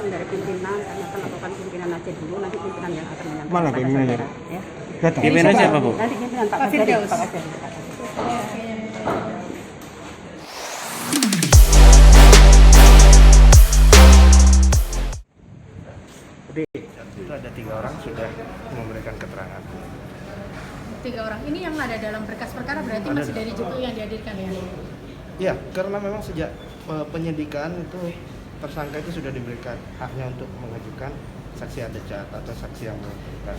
datang dari pimpinan, kami akan lakukan pimpinan aja dulu, nanti pimpinan yang akan menyampaikan. Mana kepada pimpinannya? saudara, ya. Datang. Pimpinan siapa, Bu? Nanti pimpinan Pak Kajari, Pak Kajari. Itu ada 3 orang sudah memberikan keterangan. 3 orang ini yang ada dalam berkas perkara berarti Ada. masih dari JPU yang dihadirkan ya? Ya, karena memang sejak penyidikan itu tersangka itu sudah diberikan haknya untuk mengajukan saksi adecat atau saksi yang menentukan.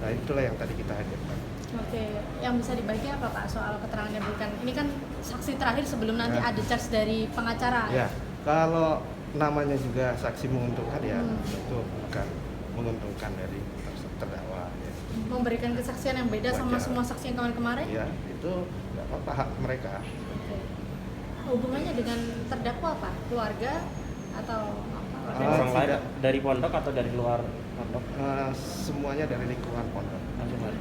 Nah, itulah yang tadi kita hadirkan. Oke, yang bisa dibagi apa Pak soal keterangan yang diberikan? Ini kan saksi terakhir sebelum nanti Ya. ada charge dari pengacara. Ya, kalau namanya juga saksi menguntungkan ya, itu bukan menguntungkan dari terdakwa. Ya. Memberikan kesaksian yang beda sama Wajar. semua saksi yang kemarin-kemarin? Ya, itu nggak apa-apa hak mereka. Oke. Hubungannya dengan terdakwa apa? Keluarga atau apa? Orang lain Tidak. dari pondok atau dari luar pondok? Semuanya dari lingkungan pondok. Langsung ada.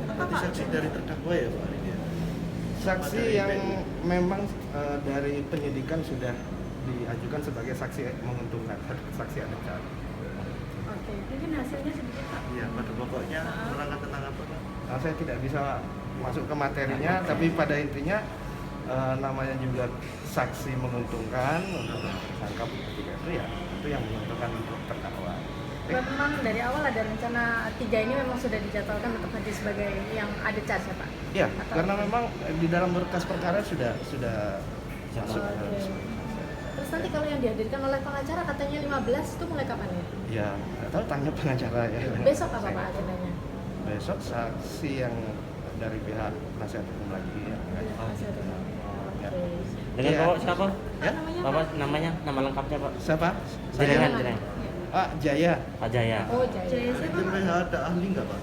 Berarti saksi dari terdakwa ya Pak ini ya? Saksi yang memang dari penyidikan sudah diajukan sebagai saksi menguntungkan, saksi adecat. Oke, mungkin hasilnya sedikit Pak. Iya, pada pokoknya menerangkan tentang apa Pak? Nah, saya tidak bisa masuk ke materinya, tapi pada intinya namanya juga saksi menguntungkan untuk tersangka juga itu ya, itu yang menguntungkan untuk terdakwa. Memang dari awal ada rencana 3 ini memang sudah dijadwalkan untuk hadir sebagai yang ada charge ya Pak? Ya, Atau- karena memang di dalam berkas perkara sudah masuk. Oke. Terus nanti kalau yang dihadirkan oleh pengacara katanya 15 itu mulai kapan ya? Ya, nggak tahu tanya pengacara ya. Besok apa Saya Pak nggak tahu. agendanya? Besok saksi yang dari pihak penasihat hukum lagi ya. Masih ada. Ya. Oke. Dengan Iya. Bapak siapa? Ya? Bapak namanya, nama lengkapnya Pak? Siapa? Jenengan, Saya. jenengan. Jaya. Pak Jaya. Oh, Jaya. Itu ada ahli nggak Pak?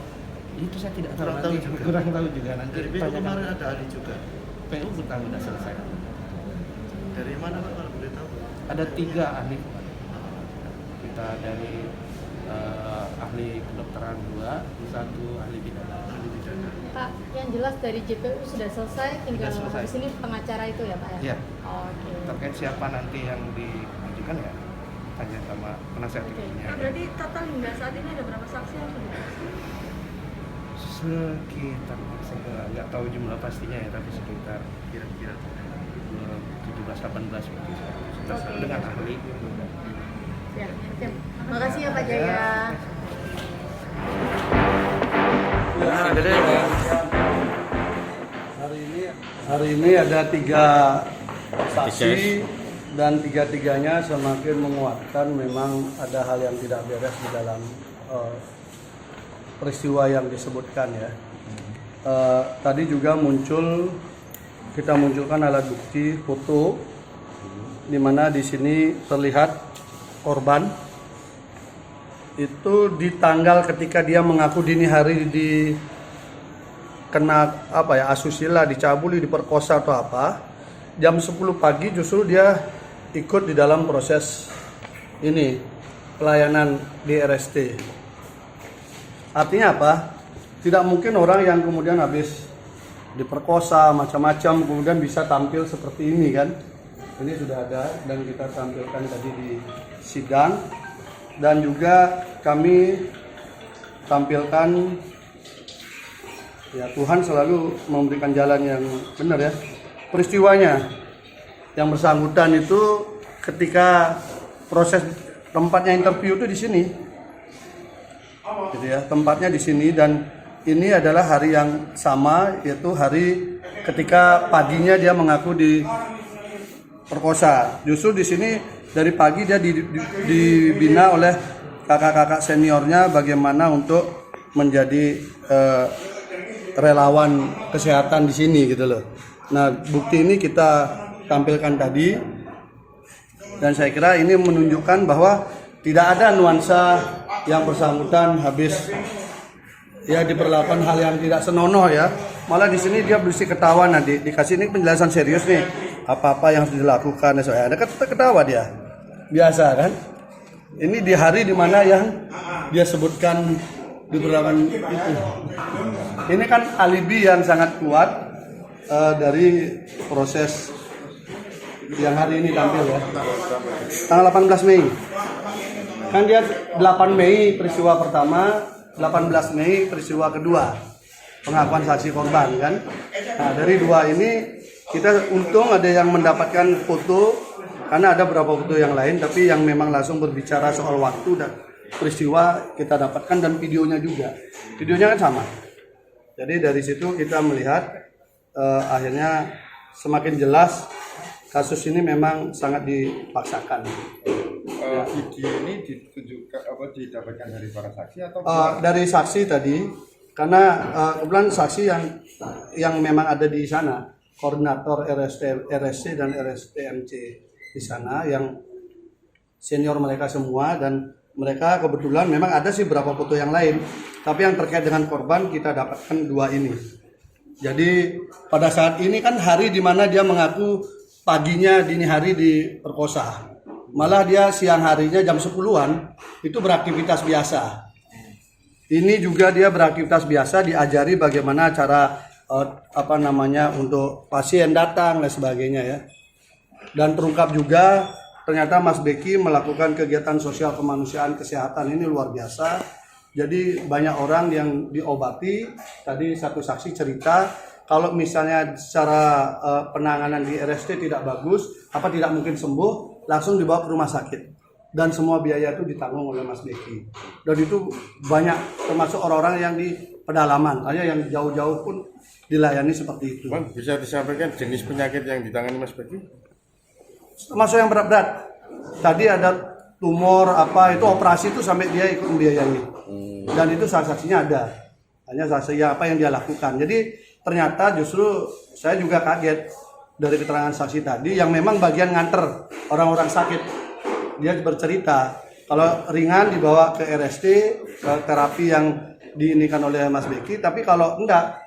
Itu saya tidak tahu. Kurang Nanti tahu juga. kurang tahu juga nanti. Dari PU tanyakan. kemarin ada ahli juga. PU kita sudah selesai. Dari mana Pak kalau boleh tahu? Ada 3 ahli. Kita dari ahli kedokteran 2, 1 ahli pidana. Ahli pidana. Pak, yang jelas dari JPU sudah selesai, tinggal Sudah selesai. habis ini pengacara itu ya Pak ya? Iya. Oke. Terkait siapa nanti yang diajukan ya tanya sama penasihat Oke. hukumnya. Berarti total hingga saat ini ada berapa saksi yang sudah? Sekitar saya nggak tahu jumlah pastinya ya, tapi sekitar Kira-kira 17-18 begitu. Oke. Dengan ahli. Ya, oke. Makasih ya Pak Jaya. Hari ini ada 3 saksi dan 3-tiganya semakin menguatkan memang ada hal yang tidak beres di dalam peristiwa yang disebutkan ya. Tadi juga kita munculkan alat bukti foto di mana di sini terlihat korban itu di tanggal ketika dia mengaku dini hari kena asusila, dicabuli, diperkosa atau apa, jam 10 pagi justru dia ikut di dalam proses ini pelayanan di RST. Artinya apa? Tidak mungkin orang yang kemudian habis diperkosa macam-macam kemudian bisa tampil seperti ini kan. Ini sudah ada dan kita tampilkan tadi di sidang, dan juga kami tampilkan ya, Tuhan selalu memberikan jalan yang benar ya. Peristiwanya yang bersangkutan itu ketika proses tempatnya interview itu di sini, gitu ya, tempatnya di sini, dan ini adalah hari yang sama, yaitu hari ketika paginya dia mengaku diperkosa. Justru di sini dari pagi dia dibina oleh kakak-kakak seniornya bagaimana untuk menjadi relawan kesehatan di sini gitu loh. Nah, bukti ini kita tampilkan tadi, dan saya kira ini menunjukkan bahwa tidak ada nuansa yang bersangkutan habis ya diperlakukan hal yang tidak senonoh ya. Malah di sini dia bersih ketawa, nanti dikasih ini penjelasan serius nih, apa-apa yang harus dilakukan. Soalnya ada ketawa dia. Biasa kan? Ini di hari dimana yang dia sebutkan diperlakukan itu. Ini kan alibi yang sangat kuat dari proses yang hari ini tampil ya. Tanggal 18 Mei. Kan dia 8 Mei peristiwa pertama, 18 Mei peristiwa kedua. Pengakuan saksi korban kan. Nah, dari dua ini kita untung ada yang mendapatkan foto, karena ada beberapa foto yang lain, tapi yang memang langsung berbicara soal waktu dan peristiwa kita dapatkan, dan videonya juga. Videonya kan sama. Jadi dari situ kita melihat akhirnya semakin jelas kasus ini memang sangat dipaksakan. Video ini ditunjukkan didapatkan dari para saksi atau dari saksi tadi, karena kebetulan saksi yang memang ada di sana, koordinator RSC dan RSTMC di sana yang senior mereka semua, dan mereka kebetulan memang ada sih beberapa foto yang lain, tapi yang terkait dengan korban kita dapatkan dua ini. Jadi pada saat ini kan hari di mana dia mengaku paginya dini hari diperkosa, malah dia siang harinya jam 10-an itu beraktivitas biasa. Ini juga dia beraktivitas biasa, diajari bagaimana cara untuk pasien datang dan sebagainya ya. Dan terungkap juga ternyata Mas Beki melakukan kegiatan sosial kemanusiaan kesehatan ini luar biasa. Jadi banyak orang yang diobati. Tadi satu saksi cerita kalau misalnya secara penanganan di RST tidak bagus, tidak mungkin sembuh, langsung dibawa ke rumah sakit. Dan semua biaya itu ditanggung oleh Mas Beki. Dan itu banyak, termasuk orang-orang yang di pedalaman, hanya yang jauh-jauh pun dilayani seperti itu. Bang, bisa disampaikan jenis penyakit yang ditangani Mas Beki? Termasuk yang berat-berat. Tadi ada tumor itu operasi itu sampai dia ikut membiayai. Dan itu saksinya ada. Hanya saksi apa yang dia lakukan. Jadi ternyata justru saya juga kaget dari keterangan saksi tadi yang memang bagian nganter orang-orang sakit. Dia bercerita kalau ringan dibawa ke RST, ke terapi yang diinikan oleh Mas Beki, tapi kalau enggak,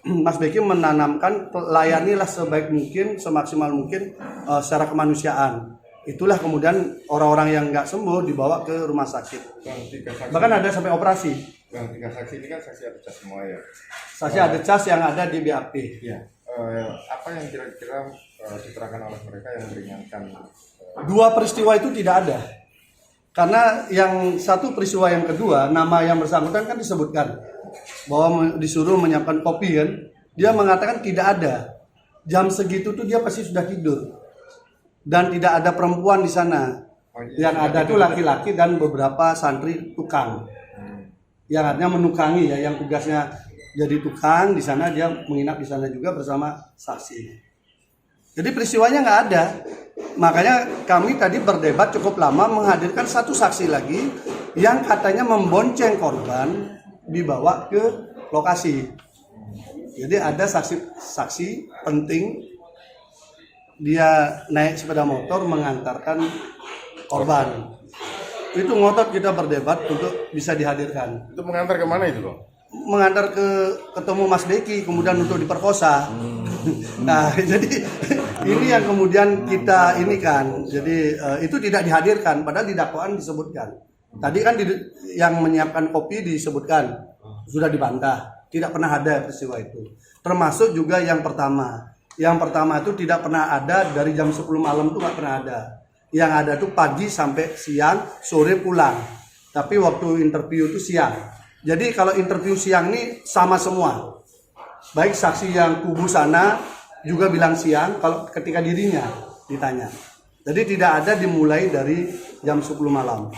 Mas Beki menanamkan layanilah sebaik mungkin, semaksimal mungkin secara kemanusiaan. Itulah kemudian orang-orang yang nggak sembuh dibawa ke rumah sakit. Bahkan ada sampai operasi. Yang 3 saksi ini kan saksi ada cas semua ya. Saksi ada cas yang ada di BAP. Iya. Apa yang kira-kira diterangkan oleh mereka yang meringankan? Dua peristiwa itu tidak ada. Karena yang satu peristiwa yang kedua, nama yang bersangkutan kan disebutkan bahwa disuruh menyiapkan kopi kan. Dia mengatakan tidak ada. Jam segitu tuh dia pasti sudah tidur. Dan tidak ada perempuan di sana. Yang ada tuh laki-laki dan beberapa santri tukang. Yang artinya menukangi ya, yang tugasnya jadi tukang di sana, dia menginap di sana juga bersama saksi. Jadi peristiwanya nggak ada. Makanya kami tadi berdebat cukup lama menghadirkan satu saksi lagi yang katanya membonceng korban dibawa ke lokasi. Jadi ada saksi penting, dia naik sepeda motor mengantarkan korban. Itu ngotot kita berdebat untuk bisa dihadirkan. Itu mengantar kemana itu Bang? Mengantar ketemu Mas Beki, kemudian untuk diperkosa. Nah, jadi ini yang kemudian kita ini kan. Jadi itu tidak dihadirkan, padahal di dakwaan disebutkan. Tadi kan yang menyiapkan kopi disebutkan, sudah dibantah. Tidak pernah ada peristiwa itu. Termasuk juga yang pertama. Yang pertama itu tidak pernah ada, dari jam 10 malam itu nggak pernah ada. Yang ada tuh pagi sampai siang, sore pulang. Tapi waktu interview itu siang. Jadi kalau interview siang ini sama semua. Baik saksi yang kubu sana juga bilang siang, kalau ketika dirinya ditanya. Jadi tidak ada dimulai dari jam 10 malam.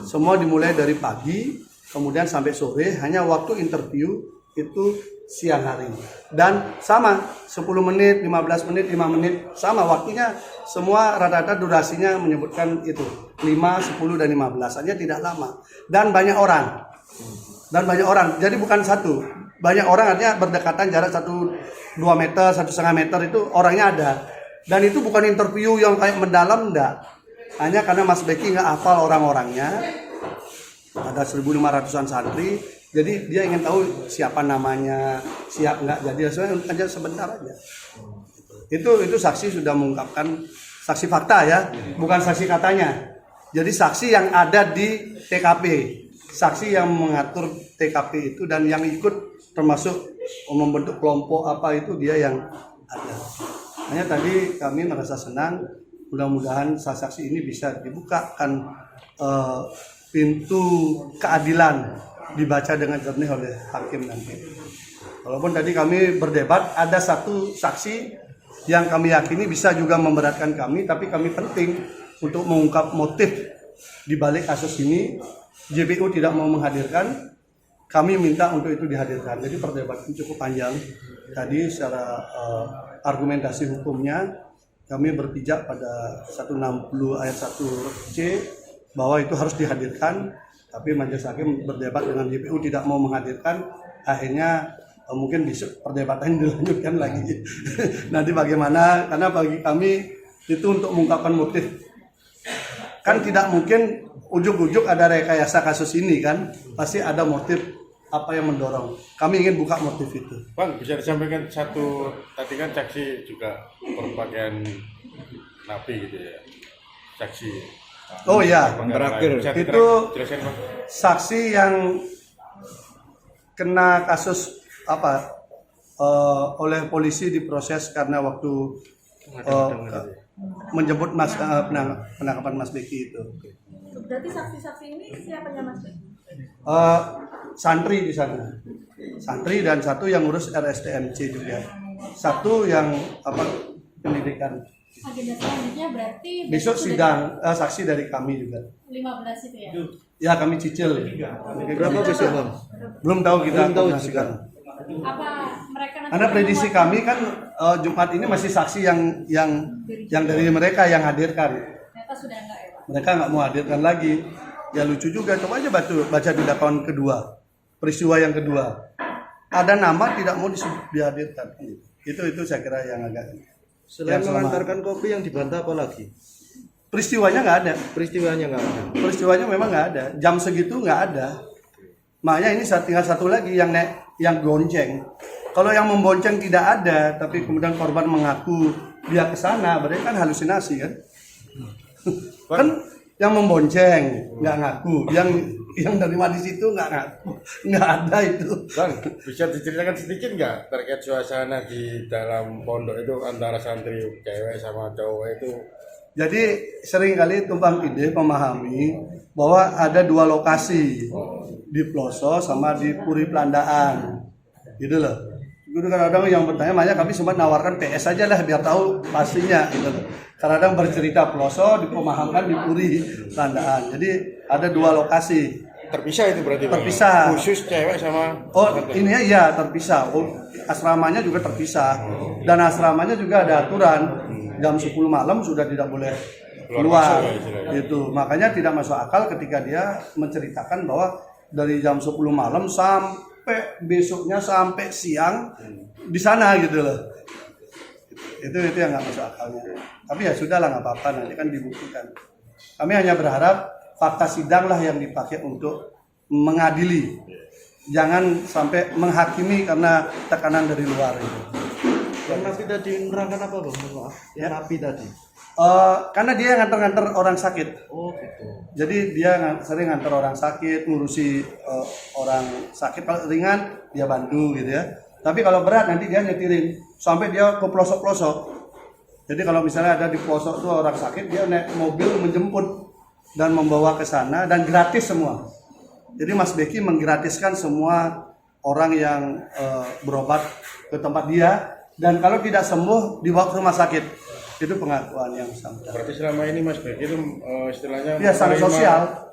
Semua dimulai dari pagi, kemudian sampai sore, hanya waktu interview itu siang hari. Dan sama 10 menit, 15 menit, 5 menit, sama waktunya. Semua rata-rata durasinya menyebutkan itu 5, 10 dan 15 saja, tidak lama. Dan banyak orang. Jadi bukan satu. Banyak orang, artinya berdekatan jarak 1-2 meter, 1,5 meter itu orangnya ada. Dan itu bukan interview yang kayak mendalam, enggak. Hanya karena Mas Beki nggak hafal orang-orangnya. Ada 1.500-an santri. Jadi dia ingin tahu siapa namanya, siap nggak, jadi aja sebentar aja. Itu saksi sudah mengungkapkan saksi fakta ya, bukan saksi katanya. Jadi saksi yang ada di TKP, saksi yang mengatur TKP itu dan yang ikut termasuk membentuk kelompok apa itu dia yang ada. Hanya tadi kami merasa senang, mudah-mudahan saksi ini bisa dibukakan pintu keadilan dibaca dengan jernih oleh hakim nanti. Walaupun tadi kami berdebat, ada satu saksi yang kami yakini bisa juga memberatkan kami, tapi kami penting untuk mengungkap motif di balik kasus ini. JPU tidak mau menghadirkan, kami minta untuk itu dihadirkan. Jadi perdebatan cukup panjang. Tadi secara argumentasi hukumnya kami berpijak pada 160 ayat 1 C bahwa itu harus dihadirkan, tapi majelis hakim berdebat dengan JPU tidak mau menghadirkan. Akhirnya mungkin besok perdebatan dilanjutkan lagi. Nanti bagaimana, karena bagi kami itu untuk mengungkapkan motif. Kan tidak mungkin ujuk-ujuk ada rekayasa kasus ini kan, pasti ada motif apa yang mendorong. Kami ingin buka motif itu. Bang, bisa disampaikan satu, tadi kan saksi juga berpakaian napi gitu ya, saksi. Oh ya, terakhir itu jelaskan, Bang. saksi yang kena kasus oleh polisi diproses karena waktu menjemput penangkapan Mas Beki itu. Berarti saksi-saksi ini siapanya Mas Bek? Santri di sana, santri dan satu yang ngurus RSTMC juga, satu yang pendidikan. Agenda selanjutnya berarti Besok sidang saksi dari kami juga. 15 itu ya? Ya kami cicil. Berapa besok Bang? Belum tahu kita. Belum tahu koordinasikan. Apa mereka nanti Karena prediksi kami kan Jumat ini masih saksi yang dari mereka yang hadirkan. ternyata sudah enggak ya Pak? Mereka nggak mau hadirkan lagi. Ya lucu juga, coba aja baca di dakwaan kedua, peristiwa yang kedua. Ada nama tidak mau dihadirkan. Itu saya kira yang agak. Selain yang mengantarkan kopi yang dibantah apa lagi? Peristiwanya nggak ada. Peristiwanya nggak ada. Peristiwanya memang nggak ada. Jam segitu nggak ada. Makanya ini tinggal satu lagi yang gonceng. Kalau yang membonceng tidak ada, tapi kemudian korban mengaku dia ke sana, berarti kan halusinasi kan? Kan yang membonceng nggak ngaku, yang terima di situ nggak ngaku, nggak ada itu. Bang, bisa diceritakan sedikit nggak terkait suasana di dalam pondok itu antara santri cewek sama cowok itu? Jadi seringkali tumpang tindih memahami bahwa ada dua lokasi, di Ploso sama di Puri Pelandaan, gitu loh. Itu kadang-kadang yang bertanya, makanya kami sempat nawarkan PS aja lah biar tahu pastinya, gitu loh. Kadang-kadang bercerita Ploso, dipemahamkan di Puri Pelandaan. Jadi ada dua lokasi. Terpisah itu berarti Bang? Terpisah. Khusus cewek sama ini ya terpisah. Asramanya juga terpisah. Dan asramanya juga ada aturan. Jam 10 malam sudah tidak boleh keluar. Itu makanya tidak masuk akal ketika dia menceritakan bahwa dari jam 10 malam sampai besoknya sampai siang di sana gitu loh. Itu yang nggak masuk akalnya. Tapi ya sudahlah, nggak apa-apa, nanti kan dibuktikan. Kami hanya berharap fakta sidang lah yang dipakai untuk mengadili. Jangan sampai menghakimi karena tekanan dari luar itu. Yang napi tadi menerangkan apa Bang? Maaf. Yang napi tadi. Karena dia nganter-nganter orang sakit. Oh gitu. Jadi dia sering nganter orang sakit, ngurusi orang sakit. Kalau ringan dia bantu gitu ya. Tapi kalau berat nanti dia nyetirin sampai dia ke pelosok-pelosok. Jadi kalau misalnya ada di pelosok tuh orang sakit, dia naik mobil menjemput dan membawa ke sana dan gratis semua. Jadi Mas Beki menggratiskan semua orang yang berobat ke tempat dia, dan kalau tidak sembuh dibawa ke rumah sakit. Itu pengakuan yang sama. Berarti selama ini Mas Beki itu istilahnya Iya, sangat sosial.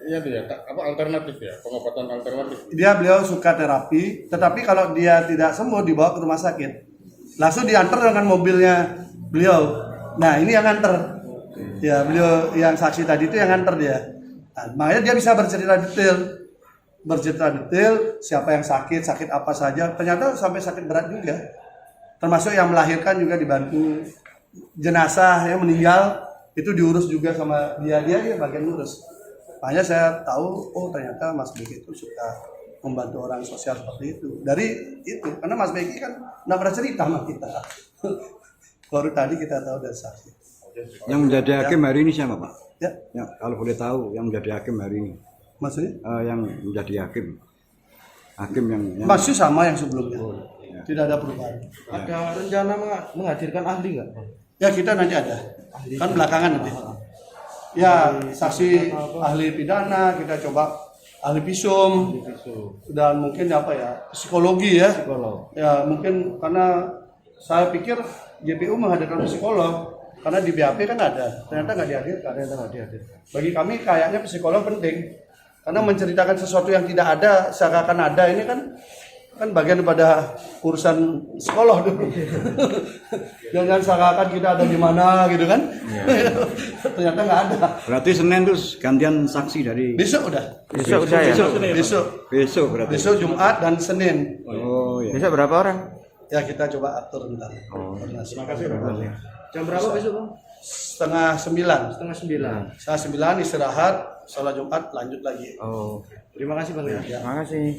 Iya tuh ya, alternatif ya, pengobatan alternatif. Beliau suka terapi, tetapi kalau dia tidak sembuh dibawa ke rumah sakit. Langsung diantar dengan mobilnya beliau. Nah, ini yang nganter. Ya, beliau yang saksi tadi itu yang nganter dia. Nah, makanya dia bisa bercerita detail siapa yang sakit apa saja. Ternyata sampai sakit berat juga. Termasuk yang melahirkan juga dibantu. Jenazah yang meninggal itu diurus juga sama dia bagian ngurus. Makanya saya tahu, oh ternyata Mas Beki itu suka membantu orang sosial seperti itu. Dari itu, karena Mas Beki kan nggak pernah cerita sama kita. Baru tadi kita tahu dari saksi. Yang menjadi hakim hari ini siapa Pak? Ya. Ya, kalau boleh tahu yang menjadi hakim hari ini. Maksudnya? Yang menjadi hakim. Hakim yang masih sama yang sebelumnya. Ya. Tidak ada perubahan. Ada rencana menghadirkan ahli nggak? Ya kita nanti ada. Kan belakangan nanti. Ya, saksi ahli pidana, kita coba ahli visum, dan mungkin apa ya, psikologi ya. Ya mungkin karena saya pikir JPU menghadirkan psikolog, karena di BAP kan ada, ternyata nggak dihadirkan. Bagi kami kayaknya psikolog penting, karena menceritakan sesuatu yang tidak ada seakan ada ini kan bagian daripada urusan psikolog dulu. Jangan seakan kita ada di mana gitu kan. Ternyata nggak ada. Berarti Senin terus gantian saksi dari Besok udah. Besok udah ya? besok berarti. Besok Jumat dan Senin. Oh iya. Besok berapa orang? Ya kita coba atur bentar. Terima kasih. Jam berapa besok Bang? 8:30. 8:30. 9:30 istirahat, sholat Jumat lanjut lagi. Oh, Terima kasih Bang ya. terima kasih.